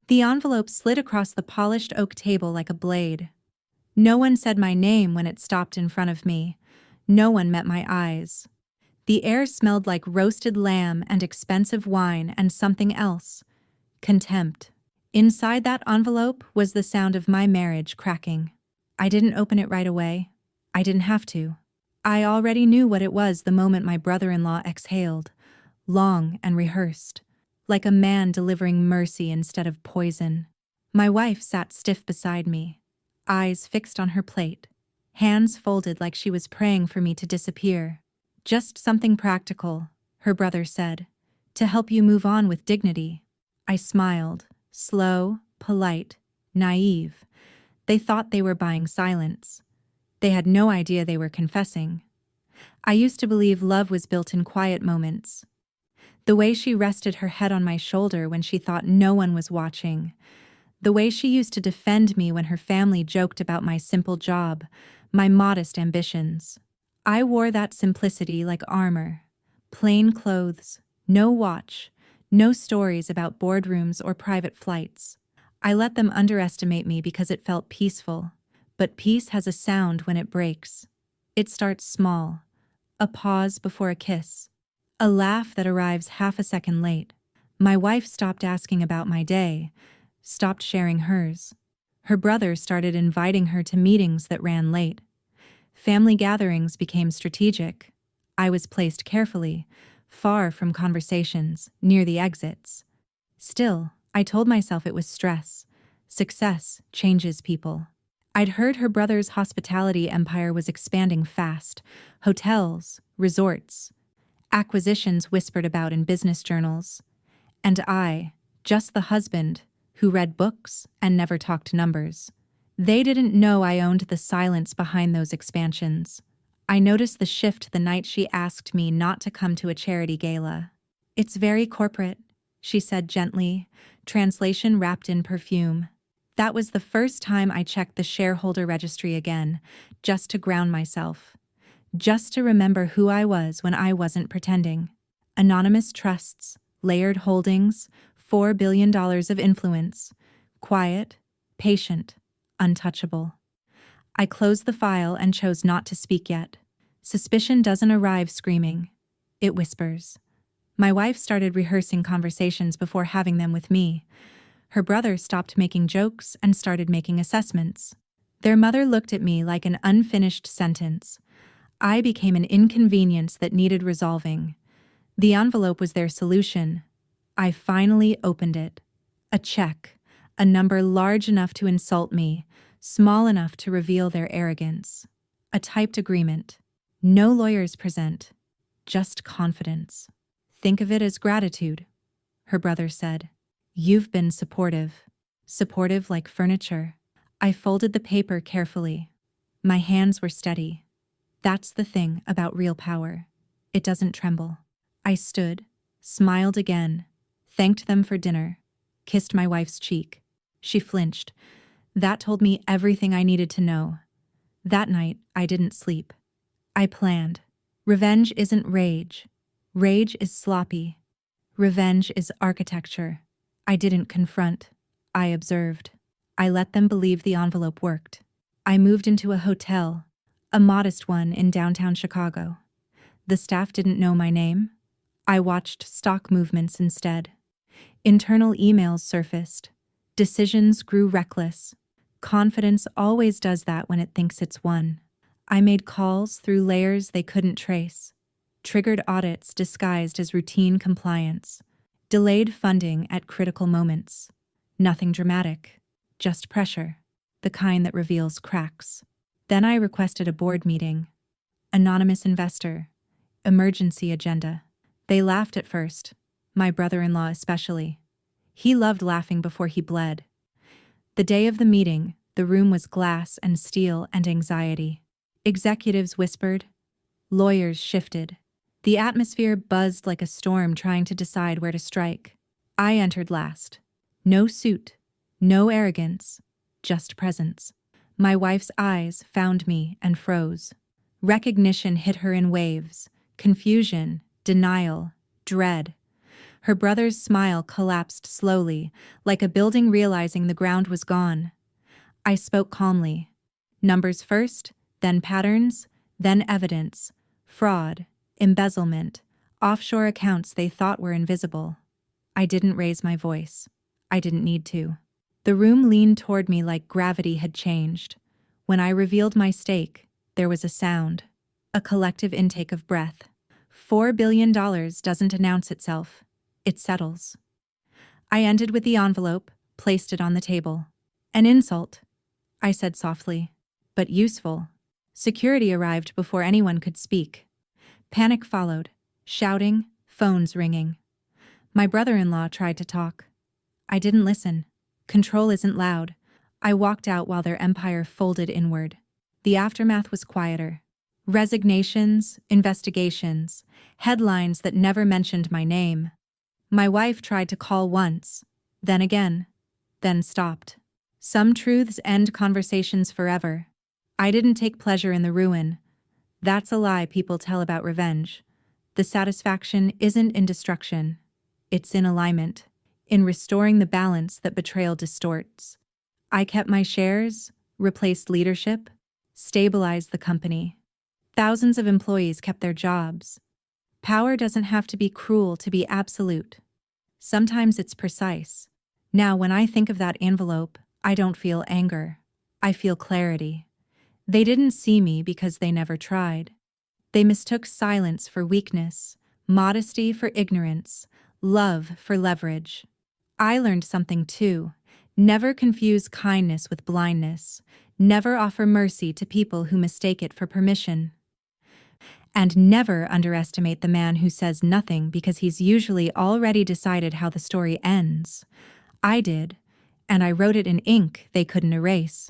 The envelope slid across the polished oak table like a blade. No one said my name when it stopped in front of me. No one met my eyes. The air smelled like roasted lamb and expensive wine and something else. Contempt. Inside that envelope was the sound of my marriage cracking. I didn't open it right away. I didn't have to. I already knew what it was the moment my brother-in-law exhaled, long and rehearsed, like a man delivering mercy instead of poison. My wife sat stiff beside me, eyes fixed on her plate, hands folded like she was praying for me to disappear. "Just something practical," her brother said, "to help you move on with dignity." I smiled, slow, polite, naive. They thought they were buying silence. They had no idea they were confessing. I used to believe love was built in quiet moments. The way she rested her head on my shoulder when she thought no one was watching. The way she used to defend me when her family joked about my simple job, my modest ambitions. I wore that simplicity like armor. Plain clothes, no watch, no stories about boardrooms or private flights. I let them underestimate me because it felt peaceful. But peace has a sound when it breaks. It starts small. A pause before a kiss. A laugh that arrives half a second late. My wife stopped asking about my day, stopped sharing hers. Her brother started inviting her to meetings that ran late. Family gatherings became strategic. I was placed carefully, far from conversations, near the exits. Still, I told myself it was stress. Success changes people. I'd heard her brother's hospitality empire was expanding fast. Hotels, resorts, acquisitions whispered about in business journals. And I, just the husband, who read books and never talked numbers. They didn't know I owned the silence behind those expansions. I noticed the shift the night she asked me not to come to a charity gala. "It's very corporate," she said gently, translation wrapped in perfume. That was the first time I checked the shareholder registry again, just to ground myself. Just to remember who I was when I wasn't pretending. Anonymous trusts, layered holdings, $4 billion of influence. Quiet, patient, untouchable. I closed the file and chose not to speak yet. Suspicion doesn't arrive screaming. It whispers. My wife started rehearsing conversations before having them with me. Her brother stopped making jokes and started making assessments. Their mother looked at me like an unfinished sentence. I became an inconvenience that needed resolving. The envelope was their solution. I finally opened it. A check, a number large enough to insult me, small enough to reveal their arrogance. A typed agreement. No lawyers present, just confidence. "Think of it as gratitude," her brother said. "You've been supportive. Supportive like furniture." I folded the paper carefully. My hands were steady. That's the thing about real power. It doesn't tremble. I stood, smiled again, thanked them for dinner, kissed my wife's cheek. She flinched. That told me everything I needed to know. That night, I didn't sleep. I planned. Revenge isn't rage. Rage is sloppy. Revenge is architecture. I didn't confront. I observed. I let them believe the envelope worked. I moved into a hotel, a modest one in downtown Chicago. The staff didn't know my name. I watched stock movements instead. Internal emails surfaced. Decisions grew reckless. Confidence always does that when it thinks it's won. I made calls through layers they couldn't trace. Triggered audits disguised as routine compliance. Delayed funding at critical moments. Nothing dramatic, just pressure, the kind that reveals cracks. Then I requested a board meeting. Anonymous investor. Emergency agenda. They laughed at first, my brother-in-law especially. He loved laughing before he bled. The day of the meeting, the room was glass and steel and anxiety. Executives whispered. Lawyers shifted. The atmosphere buzzed like a storm trying to decide where to strike. I entered last. No suit, no arrogance, just presence. My wife's eyes found me and froze. Recognition hit her in waves. Confusion, denial, dread. Her brother's smile collapsed slowly, like a building realizing the ground was gone. I spoke calmly. Numbers first, then patterns, then evidence. Fraud, embezzlement, offshore accounts they thought were invisible. I didn't raise my voice. I didn't need to. The room leaned toward me like gravity had changed. When I revealed my stake, there was a sound. A collective intake of breath. $4 billion doesn't announce itself. It settles. I ended with the envelope, placed it on the table. An insult, I said softly, but useful. Security arrived before anyone could speak. Panic followed, shouting, phones ringing. My brother-in-law tried to talk. I didn't listen. Control isn't loud. I walked out while their empire folded inward. The aftermath was quieter. Resignations, investigations, headlines that never mentioned my name. My wife tried to call once, then again, then stopped. Some truths end conversations forever. I didn't take pleasure in the ruin. That's a lie people tell about revenge. The satisfaction isn't in destruction. It's in alignment, in restoring the balance that betrayal distorts. I kept my shares, replaced leadership, stabilized the company. Thousands of employees kept their jobs. Power doesn't have to be cruel to be absolute. Sometimes it's precise. Now, when I think of that envelope, I don't feel anger. I feel clarity. They didn't see me because they never tried. They mistook silence for weakness, modesty for ignorance, love for leverage. I learned something too. Never confuse kindness with blindness. Never offer mercy to people who mistake it for permission. And never underestimate the man who says nothing because he's usually already decided how the story ends. I did, and I wrote it in ink they couldn't erase.